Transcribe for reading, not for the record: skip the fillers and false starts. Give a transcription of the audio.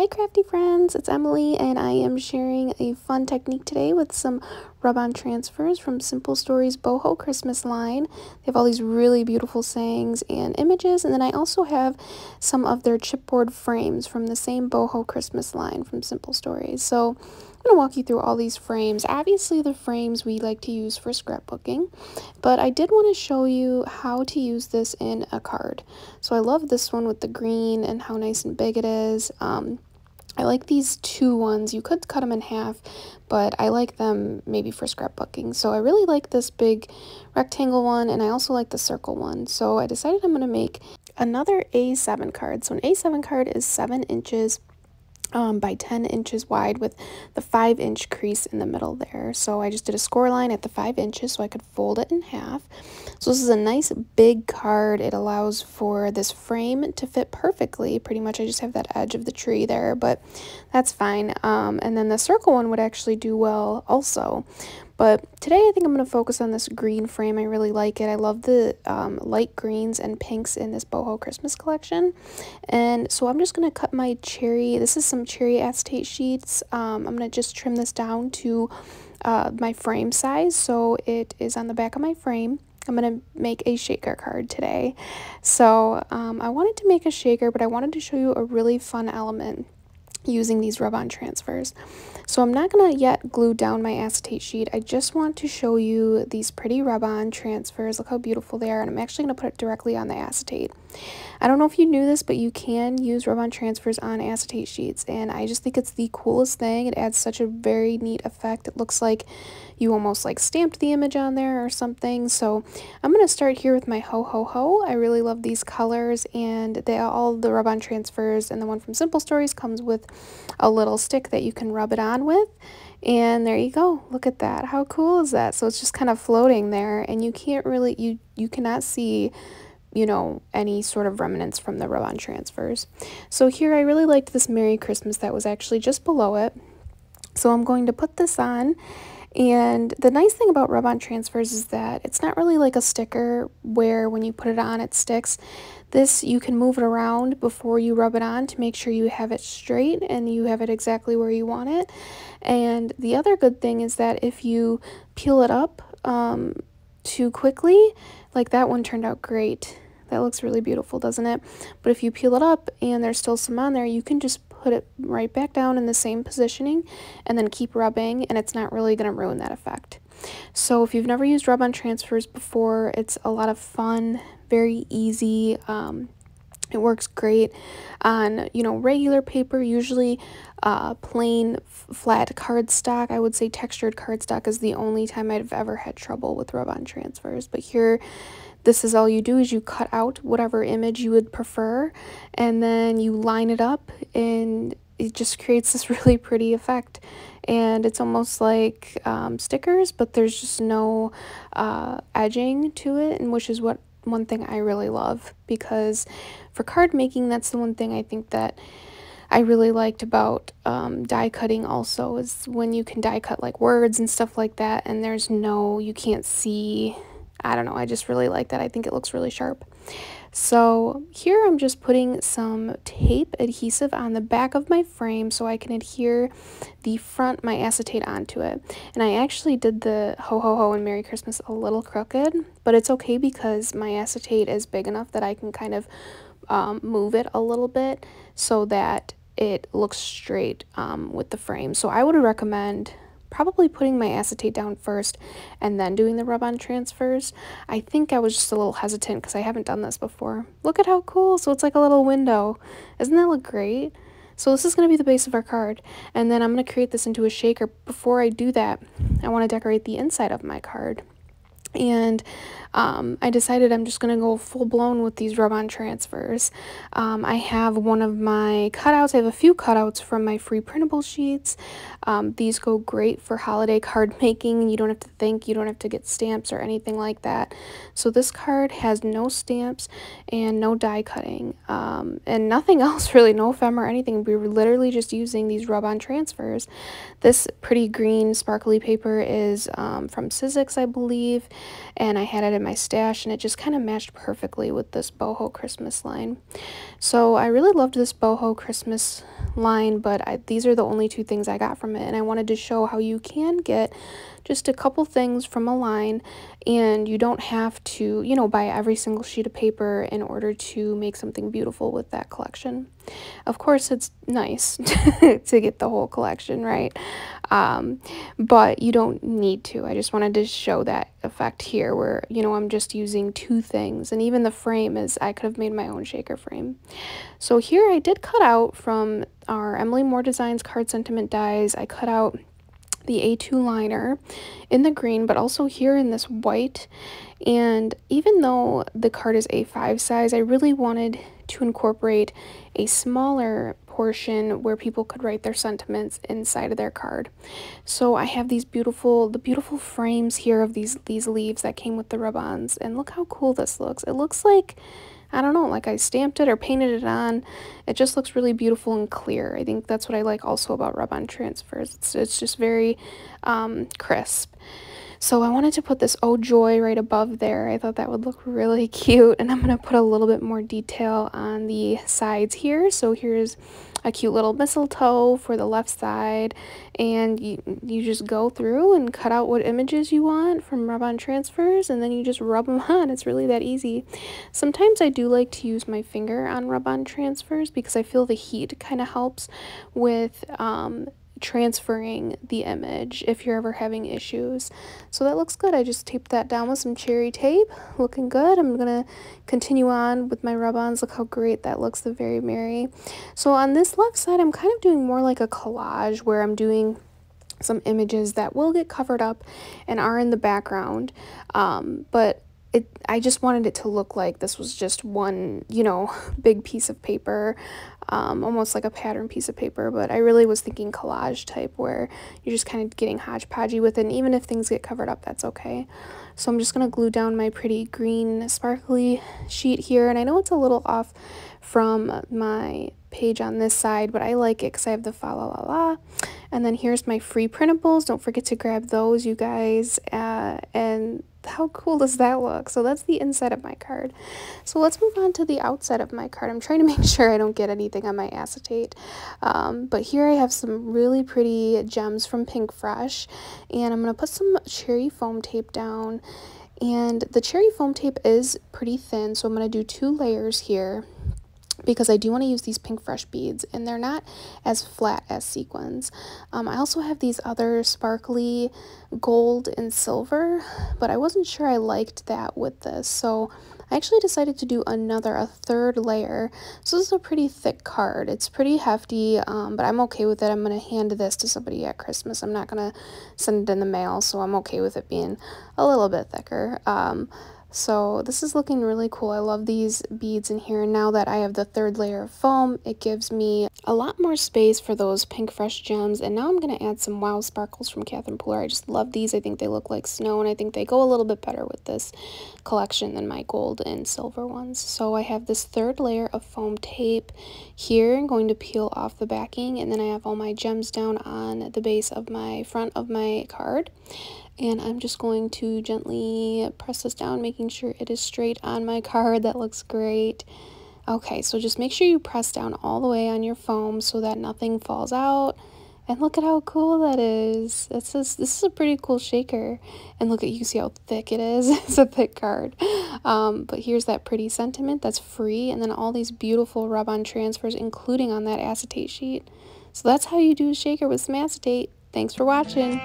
Hi crafty friends, it's Emily and I am sharing a fun technique today with some rub-on transfers from Simple Stories Boho Christmas line. They have all these really beautiful sayings and images, and then I also have some of their chipboard frames from the same Boho Christmas line from Simple Stories. So I'm going to walk you through all these frames. Obviously the frames we like to use for scrapbooking, but I did want to show you how to use this in a card. So I love this one with the green and how nice and big it is. I like these two ones. You could cut them in half, but I like them maybe for scrapbooking. So I really like this big rectangle one, and I also like the circle one. So I decided I'm going to make another A7 card. So an A7 card is 7 inches by 10 inches wide with the 5-inch crease in the middle there. So I just did a score line at the 5 inches so I could fold it in half. So this is a nice big card. It allows for this frame to fit perfectly. Pretty much I just have that edge of the tree there, but that's fine. And then the circle one would actually do well also. But today I think I'm going to focus on this green frame. I really like it. I love the light greens and pinks in this Boho Christmas collection. And so I'm just going to cut my cherry. This is some cherry acetate sheets. I'm going to just trim this down to my frame size. So it is on the back of my frame. I'm going to make a shaker card today. So I wanted to make a shaker, but I wanted to show you a really fun element using these rub-on transfers. So I'm not going to yet glue down my acetate sheet. I just want to show you these pretty rub-on transfers. Look how beautiful they are, and I'm actually going to put it directly on the acetate. I don't know if you knew this, but you can use rub-on transfers on acetate sheets, and I just think it's the coolest thing. It adds such a very neat effect. It looks like you almost like stamped the image on there or something. So I'm going to start here with my Ho Ho Ho. I really love these colors, and all the rub-on transfers and the one from Simple Stories comes with a little stick that you can rub it on with. And there you go. Look at that. How cool is that? So it's just kind of floating there, and you can't really, you cannot see, you know, any sort of remnants from the rub-on transfers. So here I really liked this Merry Christmas that was actually just below it. So I'm going to put this on. And the nice thing about rub-on transfers is that it's not really like a sticker where when you put it on it sticks. This, you can move it around before you rub it on to make sure you have it straight and you have it exactly where you want it. And the other good thing is that if you peel it up too quickly, like that one turned out great. That looks really beautiful, doesn't it? But if you peel it up and there's still some on there, you can just put it right back down in the same positioning and then keep rubbing, and it's not really going to ruin that effect. So if you've never used rub-on transfers before, it's a lot of fun, very easy. It works great on, you know, regular paper, usually plain flat cardstock. I would say textured cardstock is the only time I've ever had trouble with rub-on transfers. But here, this is all you do is you cut out whatever image you would prefer, and then you line it up, and it just creates this really pretty effect. And it's almost like stickers, but there's just no edging to it, and which is one thing I really love, because for card making, that's the one thing I think that I really liked about die cutting also, is when you can die cut like words and stuff like that, and there's no, you can't see, I don't know, I just really like that. I think it looks really sharp. So here I'm just putting some tape adhesive on the back of my frame so I can adhere the front, my acetate, onto it. And I actually did the Ho Ho Ho and Merry Christmas a little crooked, but it's okay because my acetate is big enough that I can kind of move it a little bit so that it looks straight with the frame. So I would recommend probably putting my acetate down first and then doing the rub-on transfers. I think I was just a little hesitant because I haven't done this before. Look at how cool. So it's like a little window. Doesn't that look great? So this is going to be the base of our card, and then I'm going to create this into a shaker. Before I do that, I want to decorate the inside of my card. And I decided I'm just going to go full-blown with these rub-on transfers. I have one of my cutouts. I have a few cutouts from my free printable sheets. These go great for holiday card making. You don't have to think, you don't have to get stamps or anything like that. So this card has no stamps and no die cutting, and nothing else really, no ephemera or anything. We were literally just using these rub-on transfers. This pretty green sparkly paper is from Sizzix, I believe, and I had it in in my stash, and it just kind of matched perfectly with this boho Christmas line. So I really loved this boho Christmas line, but these are the only two things I got from it, and I wanted to show how you can get just a couple things from a line, and you don't have to, you know, buy every single sheet of paper in order to make something beautiful with that collection. Of course, it's nice to get the whole collection, right? But you don't need to. I just wanted to show that effect here where, you know, I'm just using two things, and even the frame is, I could have made my own shaker frame. So here I did cut out from our Emily Moore Designs Card Sentiment dies, I cut out the A2 liner in the green, but also here in this white. And even though the card is A5 size, I really wanted to incorporate a smaller portion where people could write their sentiments inside of their card. So I have these beautiful frames here of these leaves that came with the rub-ons, and look how cool this looks. It looks like, I don't know, like I stamped it or painted it on. It just looks really beautiful and clear. I think that's what I like also about rub-on transfers. It's just very crisp. So I wanted to put this Oh Joy right above there. I thought that would look really cute, and I'm going to put a little bit more detail on the sides here. So here's a cute little mistletoe for the left side, and you just go through and cut out what images you want from rub-on transfers, and then you just rub them on. It's really that easy. Sometimes I do like to use my finger on rub-on transfers because I feel the heat kind of helps with transferring the image if you're ever having issues. So that looks good. I just taped that down with some cherry tape. Looking good. I'm gonna continue on with my rub-ons. Look how great that looks, the Very Merry. So on this left side, I'm kind of doing more like a collage where I'm doing some images that will get covered up and are in the background, but I just wanted it to look like this was just one, you know, big piece of paper, almost like a pattern piece of paper, but I really was thinking collage type where you're just kind of getting hodgepodgey with it, and even if things get covered up, that's okay. So I'm just going to glue down my pretty green sparkly sheet here, and I know it's a little off from my page on this side, but I like it because I have the fa la la la. And then here's my free printables. Don't forget to grab those, you guys, and how cool does that look? So that's the inside of my card. So let's move on to the outside of my card. I'm trying to make sure I don't get anything on my acetate. But here I have some really pretty gems from Pinkfresh, and I'm going to put some cherry foam tape down. And the cherry foam tape is pretty thin, so I'm going to do 2 layers here, because I do want to use these Pinkfresh beads, and they're not as flat as sequins. I also have these other sparkly gold and silver, but I wasn't sure I liked that with this, so I actually decided to do a 3rd layer. So this is a pretty thick card. It's pretty hefty, but I'm okay with it. I'm going to hand this to somebody at Christmas. I'm not going to send it in the mail, so I'm okay with it being a little bit thicker. So this is looking really cool. I love these beads in here. Now that I have the 3rd layer of foam, it gives me a lot more space for those Pinkfresh gems. And now I'm going to add some Wow Sparkles from Catherine Pooler. I just love these. I think they look like snow, and I think they go a little bit better with this collection than my gold and silver ones. So I have this 3rd layer of foam tape here. I'm going to peel off the backing, and then I have all my gems down on the base of my front of my card. And I'm just going to gently press this down, making sure it is straight on my card. That looks great. Okay, so just make sure you press down all the way on your foam so that nothing falls out. And look at how cool that is. This is a pretty cool shaker. And look at, you see how thick it is. It's a thick card. But here's that pretty sentiment that's free. And then all these beautiful rub-on transfers, including on that acetate sheet. So that's how you do a shaker with some acetate. Thanks for watching.